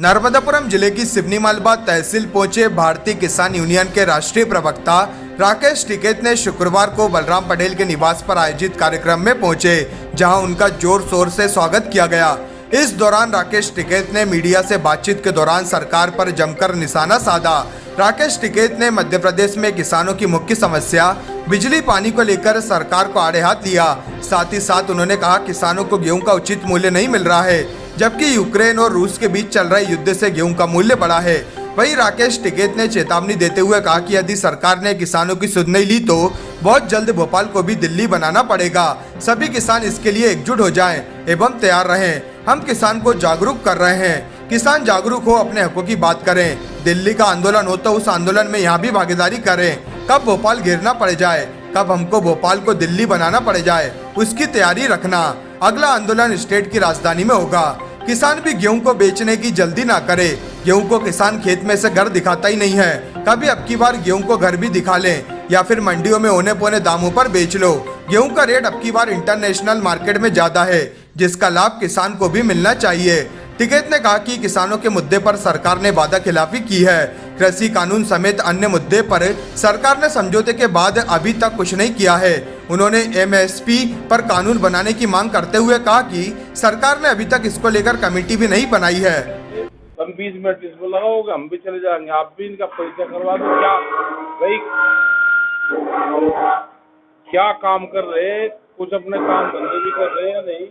नर्मदापुरम जिले की सिवनी मालवा तहसील पहुंचे भारतीय किसान यूनियन के राष्ट्रीय प्रवक्ता राकेश टिकैत ने शुक्रवार को बलराम पटेल के निवास पर आयोजित कार्यक्रम में पहुंचे, जहां उनका जोर शोर से स्वागत किया गया। इस दौरान राकेश टिकैत ने मीडिया से बातचीत के दौरान सरकार पर जमकर निशाना साधा। राकेश टिकैत ने मध्य प्रदेश में किसानों की मुख्य समस्या बिजली पानी को लेकर सरकार को आड़े हाथ लिया। साथ ही साथ उन्होंने कहा किसानों को गेहूं का उचित मूल्य नहीं मिल रहा है, जबकि यूक्रेन और रूस के बीच चल रहे युद्ध से गेहूं का मूल्य बढ़ा है। वहीं राकेश टिकैत ने चेतावनी देते हुए कहा कि यदि सरकार ने किसानों की सुध नहीं ली तो बहुत जल्द भोपाल को भी दिल्ली बनाना पड़ेगा। सभी किसान इसके लिए एकजुट हो जाएं एवं तैयार रहें। हम किसान को जागरूक कर रहे हैं। किसान जागरूक हो, अपने हकों की बात करें। दिल्ली का आंदोलन हो तो उस आंदोलन में यहाँ भी भागीदारी करें। कब भोपाल घेरना पड़ जाए, कब हमको भोपाल को दिल्ली बनाना पड़ जाए, उसकी तैयारी रखना। अगला आंदोलन स्टेट की राजधानी में होगा। किसान भी गेहूं को बेचने की जल्दी ना करे। गेहूं को किसान खेत में से घर दिखाता ही नहीं है। कभी अब की बार गेहूं को घर भी दिखा लें या फिर मंडियों में औने पौने दामों पर बेच लो। गेहूं का रेट अब की बार इंटरनेशनल मार्केट में ज्यादा है, जिसका लाभ किसान को भी मिलना चाहिए। टिकैत ने कहा कि किसानों के मुद्दे पर सरकार ने वादा खिलाफी की है। कृषि कानून समेत अन्य मुद्दे पर सरकार ने समझौते के बाद अभी तक कुछ नहीं किया है। उन्होंने एमएसपी पर कानून बनाने की मांग करते हुए कहा कि सरकार ने अभी तक इसको लेकर कमेटी भी नहीं बनाई है। 20 मिनट इसको लगाओगे, हम भी चले जाएंगे, आप भी इनका परिचय करवा दो। क्या भाई क्या काम कर रहे, कुछ अपने काम धंधे भी कर रहे या नहीं,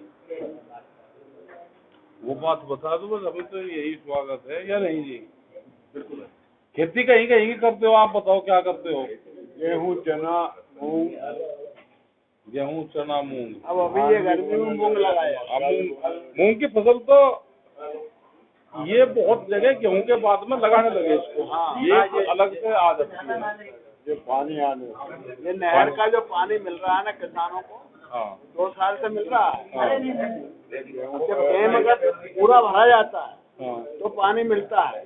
वो बात बता दो बस। अभी तो यही स्वागत है या नहीं जी? बिल्कुल। खेती कहीं कहीं करते हो, आप बताओ क्या करते हो? गेहूं चना मूंग, गेहूं चना मूंग। अब अभी ये गर्मी में मूंग लगाया। मूंग की फसल तो ये बहुत जगह गेहूं के बाद में लगाने लगे इसको। ये अलग से आ जाती है ये पानी आने। ये नहर का जो पानी मिल रहा है ना किसानों को, 2 साल से मिल रहा है। जब डैम अगर पूरा भरा जाता है तो पानी मिलता है।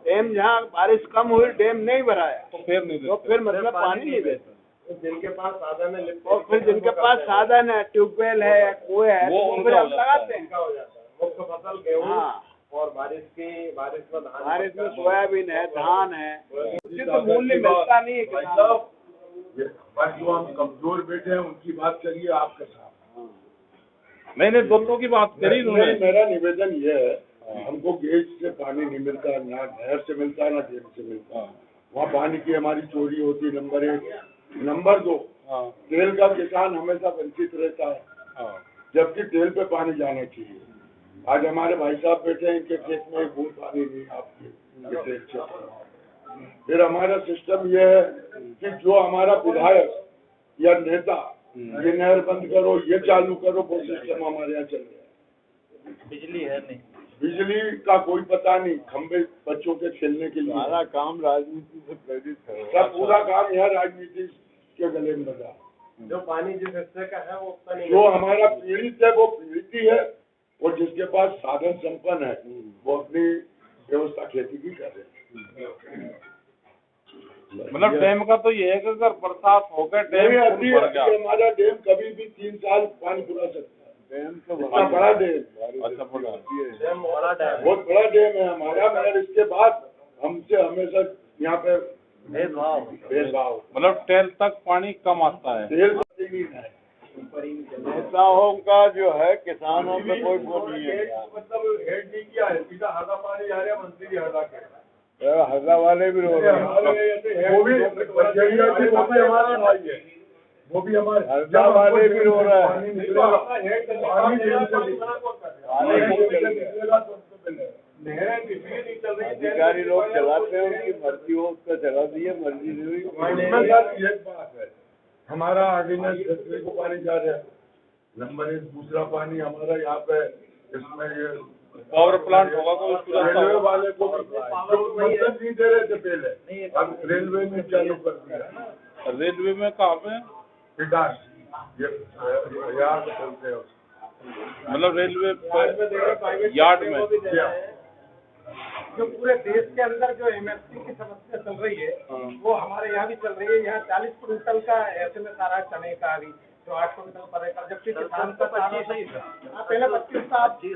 डैम जहाँ बारिश कम हुई, डैम नहीं भरा है तो फिर नहीं देता। तो फिर मतलब पानी नहीं देता। जिनके पास साधन है और फिर जिनके पास साधन है, ट्यूबवेल है, कुएं है, वो तो फिर हम लगाते हैं। हो जाता है। मुख्य फसल गेहूँ और बारिश में सोयाबीन है, धान है। उचित मूल्य मिलता नहीं है किसानों को। बस जो हम कमजोर बैठे हैं उनकी बात करिए आपके साथ। नहीं दोनों की बात करी उन्होंने। मेरा निवेदन ये है, हमको गेज से पानी नहीं मिलता, ना नहर से मिलता, ना डैम से मिलता। वहाँ पानी की हमारी चोरी होती, नंबर 1। नंबर 2, तेल का किसान हमेशा वंचित रहता है, जबकि तेल पे पानी जाना चाहिए। आज हमारे भाई साहब बैठे हैं, इनके खेत में एक बूंद पानी नहीं आपके क्षेत्र में। फिर हमारा सिस्टम ये है कि जो हमारा विधायक या नेता ये नहर बंद करो, ये चालू करो, वो सिस्टम हमारे यहाँ चल रहा है। बिजली है नहीं, बिजली का कोई पता नहीं, खंबे बच्चों के खेलने के लिए। सारा काम राजनीति से प्रेरित है। सब पूरा काम यहाँ राजनीति के गले में लगा। जो पानी जिस हिस्से का है वो उतना नहीं। जो हमारा पीड़ित है वो पीड़ित ही है, और जिसके पास साधन संपन्न है वो अपनी व्यवस्था खेती की कर रहे हैं। मतलब डैम का तो ये है कि अगर बरसात हो गया डैम भर गया, हमारा डैम कभी भी 3 साल पानी पुरा सकता है। डैम तो इतना बड़ा डैम, अच्छा बड़ा बहुत बड़ा डैम है हमारा, मगर इसके बाद हमसे हमेशा यहाँ पे भेदभाव। मतलब टेल तक पानी कम आता है। तेल नहीं है। नेताओं का जो है किसानों पे कोई वो नहीं है। मतलब हेड नहीं किया है, सीधा हरदा पानी जा रहा है, मंत्री भी हरदा के। हरदा वाले भी रो रहे हैं। वो भी हमारा भाई है, वो भी हमारे हरदा वाले भी रो रहे हैं। अधिकारी लोग चलाते हैं, उनकी मर्जी हो उसका चला दिए, मर्जी नहीं हुई। एक बात है, हमारा ऑर्डिनेंस फैक्ट्री को पानी जा रहा है, नंबर 1। दूसरा पानी हमारा यहाँ पे इसमें ये पावर प्लांट होगा तो उसको रेलवे वाले को मतलब नहीं दे रहे थे पहले, अब रेलवे में चालू कर दिया। रेलवे में कहाँ पे? पिटास ये यहाँ से चलते हैं, मतलब रेलवे यार्ड में। जो पूरे देश के अंदर जो एमएसपी की समस्या चल रही है वो हमारे यहाँ भी चल रही है। यहाँ 40 क्विंटल का एसएमएस आ रहा है चने का भी, जो 8 क्विंटल पर एकड़, जबकि किसान का 25 ही था। पहले 25 था, अब 30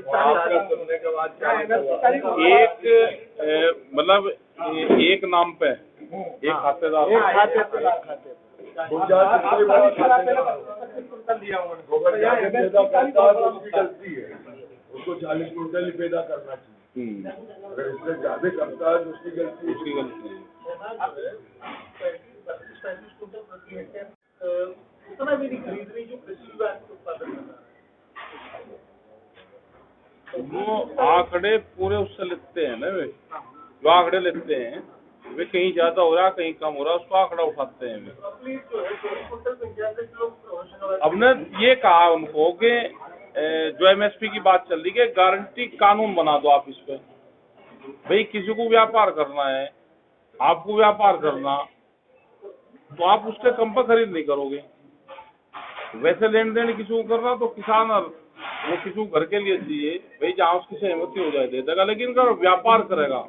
मतलब एक नाम पे एक खातेदार अगर ज्यादा पैदा करता है तो उसकी गलती है, उसको 40 क्विंटल ही पैदा करना चाहिए। अगर इससे ज्यादा करता है तो उसकी गलती है। उतना भी नहीं खरीद रही जो कृषि विभाग के उत्पादन कर रहा है। वो आंकड़े पूरे उससे लेते हैं ना, वे जो आंकड़े लेते हैं वे कहीं ज्यादा हो रहा कहीं कम हो रहा, उसको आंकड़ा उठाते हैं वे। अब ने ये कहा उनको कि जो एमएसपी की बात चल रही है, गारंटी कानून बना दो आप इस पे। भाई किसी को व्यापार करना है, आपको व्यापार करना, तो आप उसके कम पर खरीद नहीं करोगे। वैसे लेन देन किसी को करना तो किसान और वो किसी को घर के लिए चाहिए, भाई जहाँ उसकी सहमति हो जाए दे देगा, लेकिन अगर व्यापार करेगा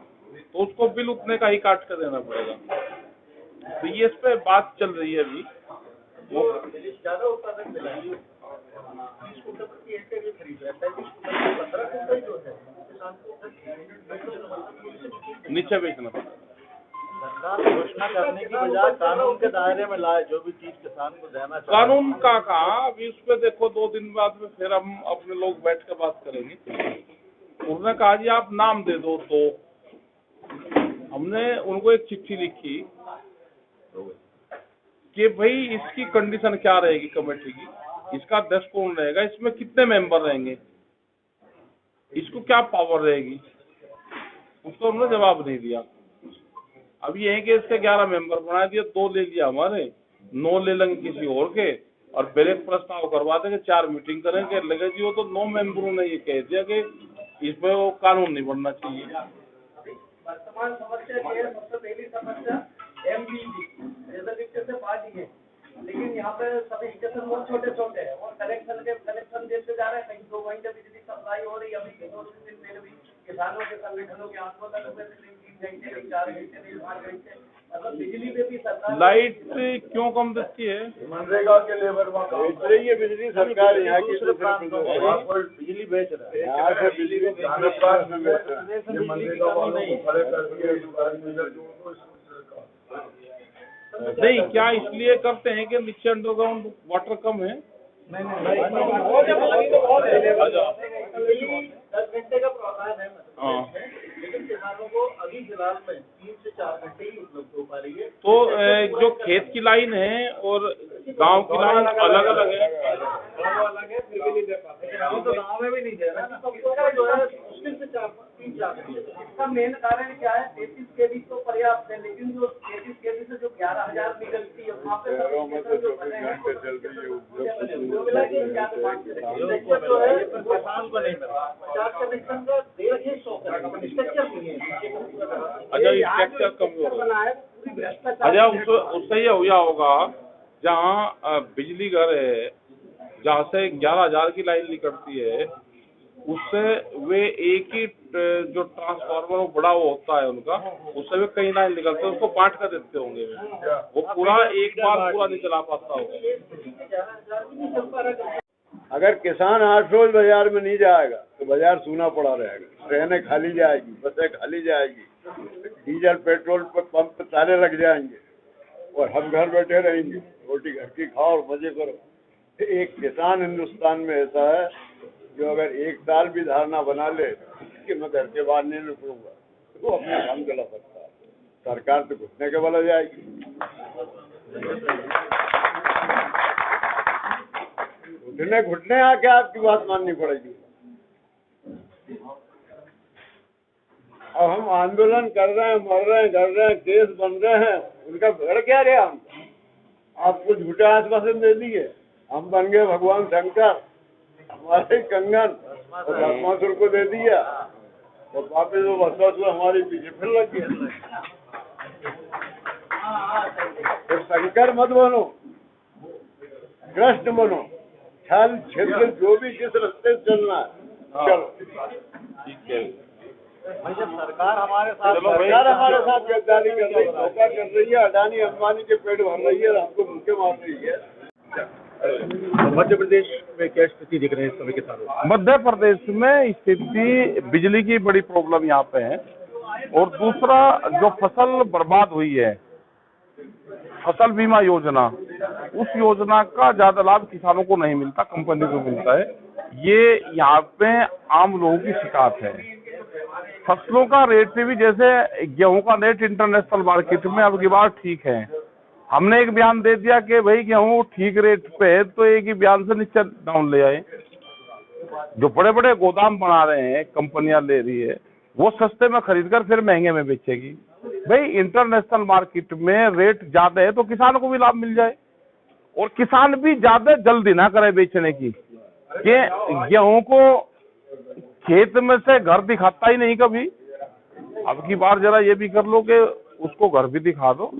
तो उसको बिल उतने का ही काट कर देना पड़ेगा। तो ये इस पे बात चल रही है अभी। वो ज्यादा उत्पादन मिला है, 30 क्विंटल प्रति हेक्टेयर खरीद रहा है, 35 क्विंटल 15 क्विंटल जो है किसान को नीचे बेचना पड़ेगा। सरकार घोषणा करने की बजाय कानून के दायरे में लाए जो भी चीज किसान को देना चाहिए। कानून का कहा, अभी उस पे देखो 2 दिन बाद में फिर हम अपने लोग बैठ कर बात करेंगे। उन्होंने कहा जी आप नाम दे दो, तो हमने उनको एक चिट्ठी लिखी कि भाई इसकी कंडीशन क्या रहेगी कमेटी की, इसका अध्यक्ष कौन रहेगा, इसमें कितने मेंबर रहेंगे, इसको क्या पावर रहेगी, उसको उन्होंने जवाब नहीं दिया। अब ये है कि इसके 11 मेंबर बना दिए, 2 ले लिया हमारे, 9 ले लेंगे किसी और के, और ब्रेक प्रस्ताव करवा देंगे, 4 मीटिंग करेंगे, लगे जी वो तो 9 मेंबरों ने ये कह दिया कि इसमें वो कानून नहीं बनना चाहिए। वर्तमान समस्या ये है, सबसे पहली समस्या एमबीजी रिजर्वेशन से बात ही है, लेकिन यहाँ पे सभी स्टेशन बहुत छोटे छोटे हैं और कनेक्शन देते जा रहे हैं, कहीं 2 घंटे बिजली सप्लाई हो रही है। अभी 2 दिन पहले भी किसानों के संगठनों के आंदोलन हुए थे, 3 घंटे 4 घंटे 5 घंटे, मतलब बिजली पे भी सरकार लाइट क्यों कम देती है? मनरेगा के लेबर वहाँ बेच रही है बिजली सरकार, यहाँ की बिजली बेच रहा है, यहाँ से बिजली में बेच रहा है। ये मनरेगा वालों को खड़े कर दिए। नहीं, क्या इसलिए करते हैं कि नीचे अंडरग्राउंड वाटर कम है? 10 घंटे का प्रावधान है, लेकिन किसानों को अभी फिलहाल में 3 से 4 घंटे ही उपलब्ध हो पा रही है। तो जो खेत की लाइन है और गांव की लाइन अलग अलग है, फिर भी नहीं दे पाते, तो गाँव में भी नहीं दे रहा, तो इसका जो है मुश्किल से 3-4 घंटे। इसका मेन कारण क्या है, 33 केवी तो पर्याप्त है, लेकिन जो 33 केवी से जो 11,000 निकलती है वहाँ पे जो बने हैं जो है किसान को नहीं मिला। 50 कनेक्शन का 150 स्ट्रक्चर नहीं है। अच्छा स्ट्रक्चर कमजोर है। अच्छा उससे ये हुआ होगा जहाँ बिजली घर है, जहाँ से 11,000 की लाइन निकलती है, उससे वे एक ही जो ट्रांसफार्मर बड़ा वो होता है उनका, उससे भी कई लाइन निकलते हैं, उसको बांट कर देते होंगे, वो पूरा एक बार पूरा नहीं चला पाता होगा। अगर किसान 8 रोज बाजार में नहीं जाएगा तो बाजार सूना पड़ा रहेगा, ट्रेनें खाली जाएगी, बसें खाली जाएगी, डीजल पेट्रोल पर पंप पे ताले लग जाएंगे और हम घर बैठे रहेंगे, रोटी घर की खाओ और मजे करो। एक किसान हिंदुस्तान में ऐसा है जो अगर 1 साल भी धारणा बना ले कि मैं घर के बाहर नहीं निकलूंगा, तो वो अपना काम चला सकता है। सरकार तो घुटने के बल जाएगी। घुटने आके आपकी बात माननी पड़ेगी। अब हम आंदोलन कर रहे हैं, मर रहे हैं, कर रहे हैं, केस बन रहे हैं, उनका बिगड़ क्या रहे? हम आपको झूठा आश्वासन दे दिए, हम बन गए भगवान शंकर, हमारे कंगन और भस्मासुर को दे दिया, तो वापिस वो भस्मासुर हमारे पीछे फिर लग गया। तो शंकर मत बनो, कृष्ण बनो, छल छिद्र जो भी जिस रास्ते से चलना है चलो। ठीक है, जब सरकार हमारे साथ गद्दारी कर रही है, धोखा कर रही है, अडानी अंबानी के पेट भर रही है, हमको भूखे मार रही है। मध्य प्रदेश में क्या स्थिति दिख रही है इस समय किसानों? मध्य प्रदेश में स्थिति बिजली की बड़ी प्रॉब्लम यहाँ पे है, और दूसरा जो फसल बर्बाद हुई है, फसल बीमा योजना, उस योजना का ज्यादा लाभ किसानों को नहीं मिलता, कंपनी को मिलता है। ये यहाँ पे आम लोगों की शिकायत है। फसलों का रेट भी, जैसे गेहूं का रेट इंटरनेशनल मार्केट में अब की बार ठीक है। हमने एक बयान दे दिया कि भाई गेहूं ठीक रेट पे है, तो एक ही बयान से नीचे डाउन ले आए। जो बड़े बड़े गोदाम बना रहे हैं, कंपनियां ले रही है, वो सस्ते में खरीद कर फिर महंगे में बेचेगी। भाई इंटरनेशनल मार्केट में रेट ज्यादा है तो किसान को भी लाभ मिल जाए, और किसान भी ज्यादा जल्दी ना करे बेचने की, कि गेहूं को खेत में से घर दिखाता ही नहीं कभी। अब की बार जरा ये भी कर लो कि उसको घर भी दिखा दो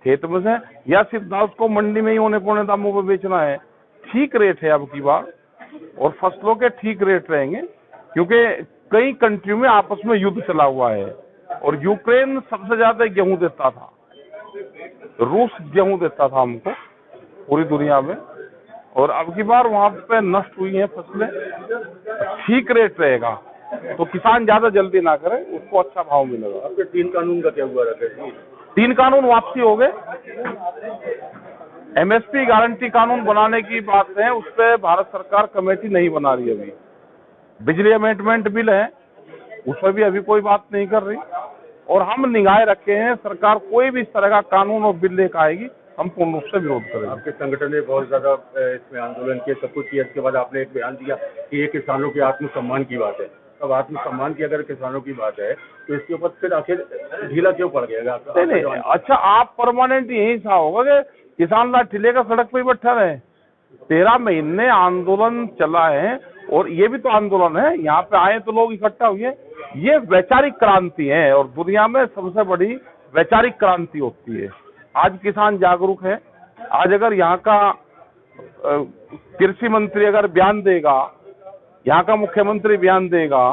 खेत में से, या सीधा उसको मंडी में ही होने पौने दामों पर बेचना है। ठीक रेट है अब की बार, और फसलों के ठीक रेट रहेंगे, क्योंकि कई कंट्री में आपस में युद्ध चला हुआ है, और यूक्रेन सबसे ज्यादा गेहूं देता था, रूस गेहूं देता था हमको पूरी दुनिया में, और अब की बार वहां पे नष्ट हुई हैं फसलें। ठीक रेट रहेगा तो किसान ज्यादा जल्दी ना करे, उसको अच्छा भाव मिलेगा। आपके 3 कानून का क्या हुआ राकेश जी? 3 कानून वापसी हो गए। एमएसपी गारंटी कानून बनाने की बात है, उस पर भारत सरकार कमेटी नहीं बना रही अभी। बिजली अमेंडमेंट बिल है, उस पर भी अभी कोई बात नहीं कर रही, और हम निगाहें रखे हैं। सरकार कोई भी इस तरह का कानून और बिल लेकर आएगी, हम पूर्ण रूप से विरोध करेंगे। आपके संगठन ने बहुत ज्यादा इसमें आंदोलन किया, सब कुछ किया, इसके बाद आपने एक बयान दिया कि ये किसानों के आत्मसम्मान की बात है। अब आत्मसम्मान की अगर किसानों की बात है तो इसके ऊपर फिर आखिर ढीला क्यों पड़ गया? नहीं, अच्छा, आप परमानेंट यही सा होगा कि किसान लाठी लेकर सड़क पर बैठा रहे। 13 महीने आंदोलन चला है, और ये भी तो आंदोलन है, यहाँ पे आए तो लोग इकट्ठा हुए। ये वैचारिक क्रांति है, और दुनिया में सबसे बड़ी वैचारिक क्रांति होती है। आज किसान जागरूक है। आज अगर यहाँ का कृषि मंत्री अगर बयान देगा, यहाँ का मुख्यमंत्री बयान देगा,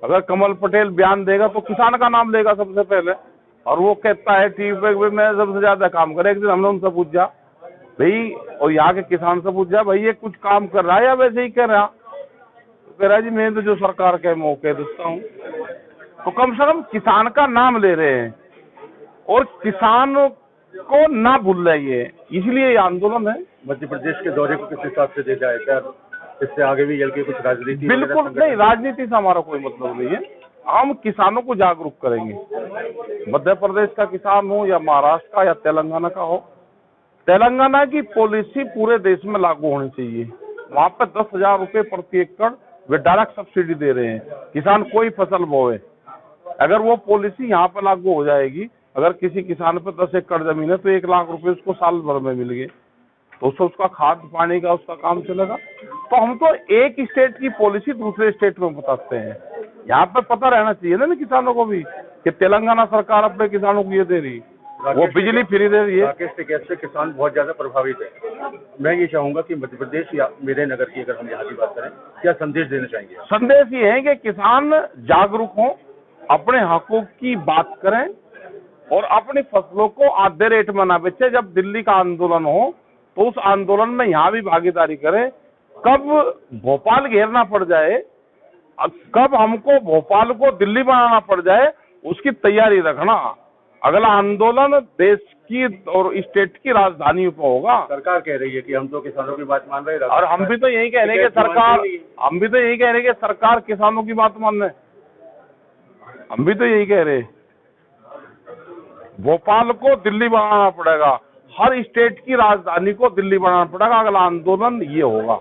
अगर कमल पटेल बयान देगा, तो किसान का नाम लेगा सबसे पहले, और वो कहता है टीवी पे मैं सबसे ज्यादा काम करे। एक दिन हमने उनसे पूछा भाई, और यहाँ के किसान से पूछा भाई ये कुछ काम कर रहा है या वैसे ही कर रहा? तो कह रहा जी मैं तो जो सरकार के मौके देता हूँ। तो कम से कम किसान का नाम ले रहे हैं, और किसान को ना भूल रही है, इसलिए ये आंदोलन है। मध्य प्रदेश के दौरे को किस हिसाब से देखा है? क्या इससे आगे भी चल के कुछ राजनीति? बिल्कुल नहीं, राजनीति से हमारा कोई मतलब नहीं है। हम किसानों को जागरूक करेंगे। मध्य प्रदेश का किसान हो या महाराष्ट्र का या तेलंगाना का हो, तेलंगाना की पॉलिसी पूरे देश में लागू होनी चाहिए। वहां पर 10,000 रुपए प्रति एकड़ वे डायरेक्ट सब्सिडी दे रहे हैं, किसान कोई फसल बोए। अगर वो पॉलिसी यहाँ पर लागू हो जाएगी, अगर किसी किसान पर 10 एकड़ जमीन है तो 1 लाख रुपए उसको साल भर में मिल गए, तो उससे उसका खाद पानी का उसका काम चलेगा। तो हम तो एक स्टेट की पॉलिसी दूसरे स्टेट में बताते हैं। यहाँ पे पता रहना चाहिए ना किसानों को भी कि तेलंगाना सरकार अपने किसानों को ये दे रही, वो बिजली फ्री दे रही है। राकेश टिकैत से किसान बहुत ज्यादा प्रभावित है। मैं ये चाहूंगा कि मध्य प्रदेश या मेरे नगर की अगर हम यहाँ की बात करें, क्या संदेश देना चाहेंगे? संदेश ये है कि किसान जागरूक हों, अपने हकों की बात करें, और अपनी फसलों को आधे रेट में ना बेचे। जब दिल्ली का आंदोलन हो तो उस आंदोलन में यहाँ भी भागीदारी करें। कब भोपाल घेरना पड़ जाए, कब हमको भोपाल को दिल्ली बनाना पड़ जाए, उसकी तैयारी रखना। अगला आंदोलन देश की और स्टेट की राजधानी पर होगा। सरकार कह रही है कि हम तो किसानों की बात मान रहे हैं, और हम भी तो यही कह रहे हैं कि सरकार किसानों की बात मान रहे। हम भी तो यही कह रहे हैं, भोपाल को दिल्ली बनाना पड़ेगा, हर स्टेट की राजधानी को दिल्ली बनाना पड़ेगा। अगला आंदोलन ये होगा।